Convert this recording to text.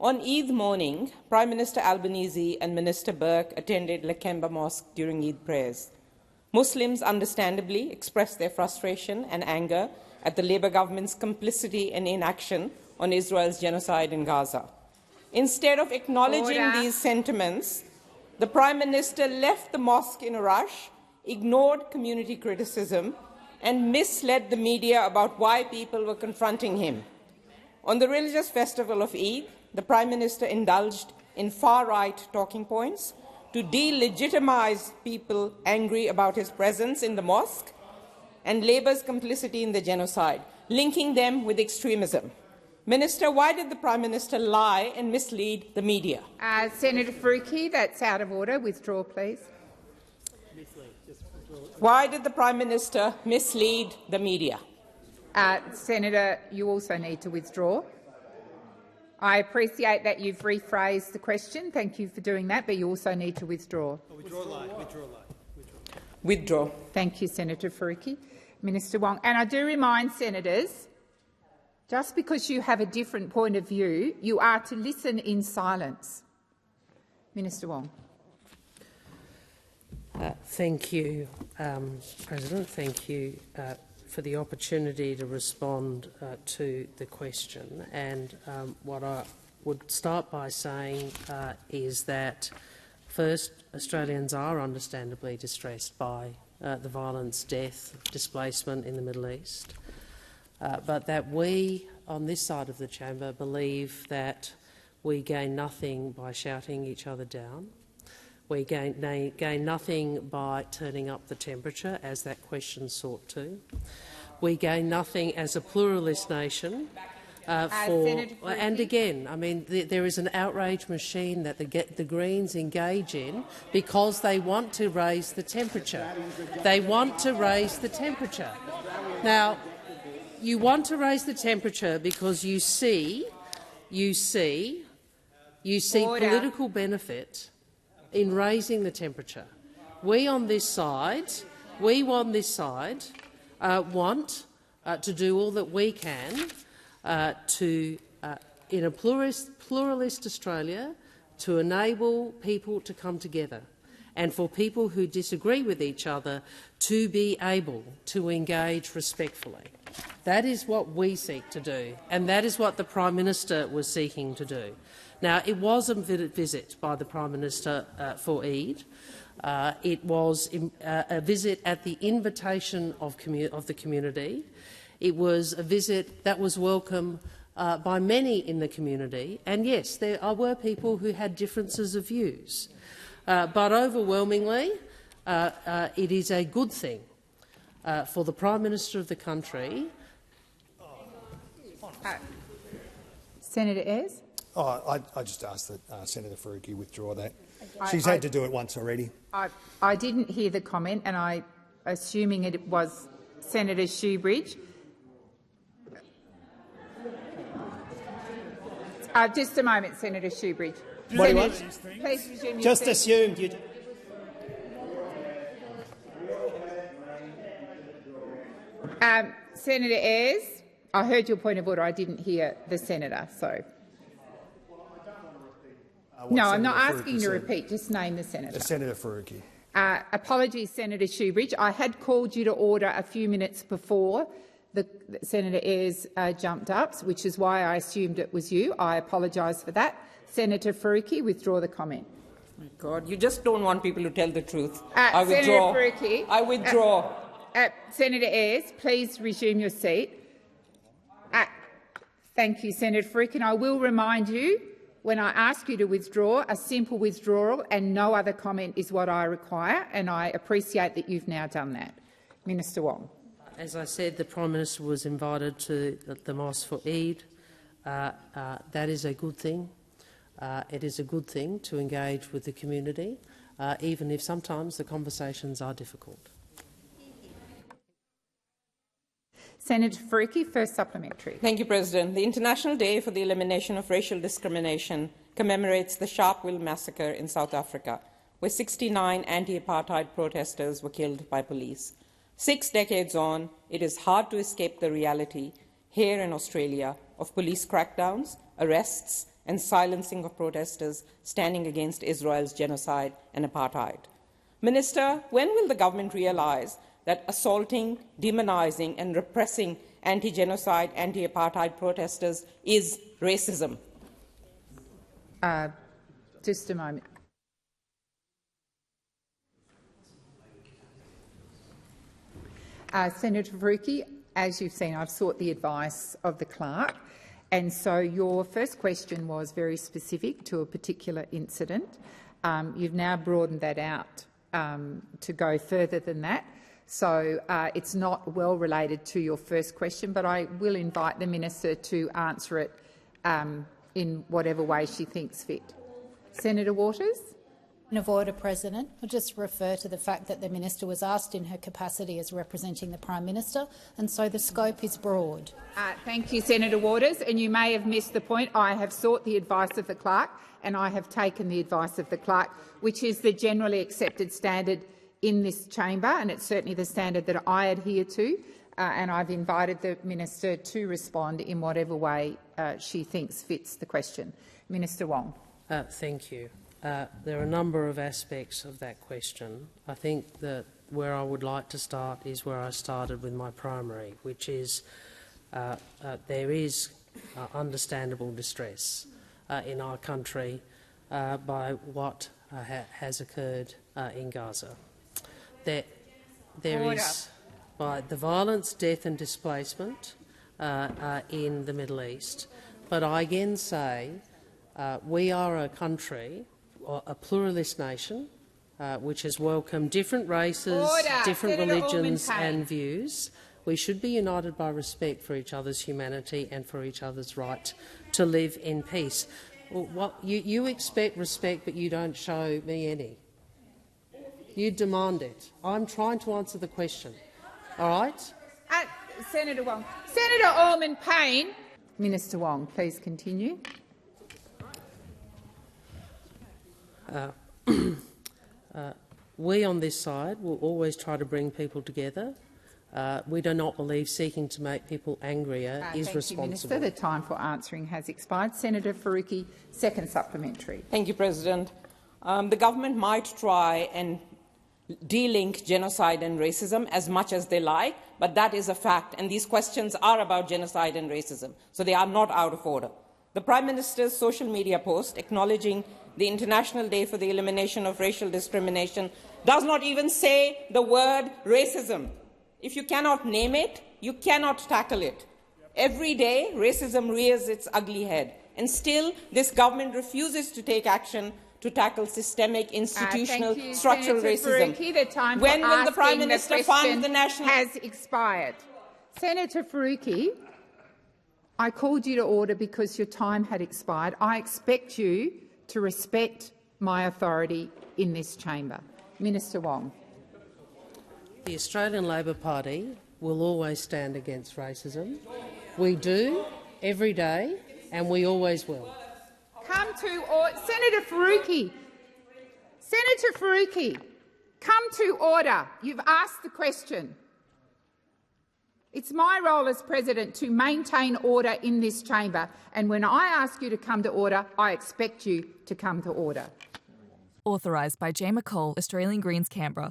On Eid morning, Prime Minister Albanese and Minister Burke attended Lakemba Mosque during Eid prayers. Muslims understandably expressed their frustration and anger at the Labour government's complicity and inaction on Israel's genocide in Gaza. Instead of acknowledging these sentiments, the Prime Minister left the mosque in a rush, ignored community criticism, and misled the media about why people were confronting him. On the religious festival of Eid, the Prime Minister indulged in far-right talking points to delegitimize people angry about his presence in the mosque and Labour's complicity in the genocide, linking them with extremism. Minister, why did the Prime Minister lie and mislead the media? Senator Faruqi, that's out of order. Withdraw, please. Why did the Prime Minister mislead the media? Senator, you also need to withdraw. I appreciate that you've rephrased the question. Thank you for doing that, but you also need to withdraw. Withdraw. Thank you, Senator Faruqi. Minister Wong. And I do remind senators, just because you have a different point of view, you are to listen in silence. Minister Wong. Thank you, President. Thank you for the opportunity to respond to the question. And what I would start by saying is that, first, Australians are understandably distressed by the violence, death, displacement in the Middle East, but that we, on this side of the chamber, believe that we gain nothing by shouting each other down. We gain nothing by turning up the temperature, as that question sought to. We gain nothing as a pluralist nation. And again, I mean, there is an outrage machine that the Greens engage in because they want to raise the temperature. They want to raise the temperature. Now, you want to raise the temperature because you see political benefit in raising the temperature. We on this side want to do all that we can in a pluralist Australia, to enable people to come together and for people who disagree with each other to be able to engage respectfully. That is what we seek to do, and that is what the Prime Minister was seeking to do. Now, it was a visit by the Prime Minister for Eid. It was a visit at the invitation of the community. It was a visit that was welcome by many in the community. And yes, there were people who had differences of views. But overwhelmingly, it is a good thing for the Prime Minister of the country. Senator Ayres? I just asked that Senator Faruqi withdraw that. She's had to do it once already. I didn't hear the comment, and I'm assuming it was Senator Shoebridge. Just a moment, Senator Shoebridge. What do you want? Please resume your Just seat. assumed you. Senator Ayres, I heard your point of order. I didn't hear the senator, so. No, I'm not asking you to repeat. Just name the senator. Senator Faruqi. Apologies, Senator Shoebridge. I had called you to order a few minutes before Senator Ayres jumped up, which is why I assumed it was you. I apologise for that. Senator Faruqi, withdraw the comment. Oh my God, you just don't want people to tell the truth. I withdraw. Senator Faruqi. I withdraw. Senator Ayres, please resume your seat. Thank you, Senator Faruqi. And I will remind you, when I ask you to withdraw, a simple withdrawal and no other comment is what I require, and I appreciate that you've now done that. Minister Wong. As I said, the Prime Minister was invited to the mosque for Eid. That is a good thing. It is a good thing to engage with the community, even if sometimes the conversations are difficult. Senator Faruqi, first supplementary. Thank you, President. The International Day for the Elimination of Racial Discrimination commemorates the Sharpeville massacre in South Africa, where 69 anti-apartheid protesters were killed by police. 6 decades on, it is hard to escape the reality here in Australia of police crackdowns, arrests and silencing of protesters standing against Israel's genocide and apartheid. Minister, when will the government realise that assaulting, demonising and repressing anti-genocide, anti-apartheid protesters is racism? Just a moment. Senator Faruqi, as you've seen, I've sought the advice of the clerk, and so your first question was very specific to a particular incident. You've now broadened that out to go further than that. So it's not well related to your first question, but I will invite the minister to answer it in whatever way she thinks fit. Senator Waters. Point of order, President. I'll just refer to the fact that the minister was asked in her capacity as representing the Prime Minister, and so the scope is broad. Thank you, Senator Waters, and you may have missed the point. I have sought the advice of the clerk, and I have taken the advice of the clerk, which is the generally accepted standard in this chamber, and it's certainly the standard that I adhere to, and I've invited the minister to respond in whatever way she thinks fits the question. Minister Wong. Thank you. There are a number of aspects of that question. I think that where I would like to start is where I started with my primary, which is there is understandable distress in our country by what has occurred in Gaza. There is by the violence, death and displacement in the Middle East. But I again say we are a country, a pluralist nation, which has welcomed different races, different religions and views. We should be united by respect for each other's humanity and for each other's right to live in peace. Well, you expect respect, but you don't show me any. You demand it. I'm trying to answer the question. All right? Senator Wong. Senator Allman-Payne. Minister Wong, please continue. We on this side will always try to bring people together. We do not believe seeking to make people angrier is responsible. Thank you, Minister. The time for answering has expired. Senator Faruqi, second supplementary. Thank you, President. The government might try and de-link genocide and racism as much as they like, but that is a fact, and these questions are about genocide and racism, so they are not out of order. The Prime Minister's social media post acknowledging the International Day for the Elimination of Racial Discrimination does not even say the word racism. If you cannot name it, you cannot tackle it. Every day, racism rears its ugly head, and still this government refuses to take action to tackle systemic, institutional, structural racism. Faruqi, the time when will the Prime Minister fund the national... has expired. Senator Faruqi, I called you to order because your time had expired. I expect you to respect my authority in this chamber. Minister Wong. The Australian Labor Party will always stand against racism. We do, every day, and we always will. Come to order. Senator Faruqi. Senator Faruqi, come to order. You've asked the question. It's my role as President to maintain order in this chamber, and when I ask you to come to order, I expect you to come to order. Authorised by J. McCall, Australian Greens, Canberra.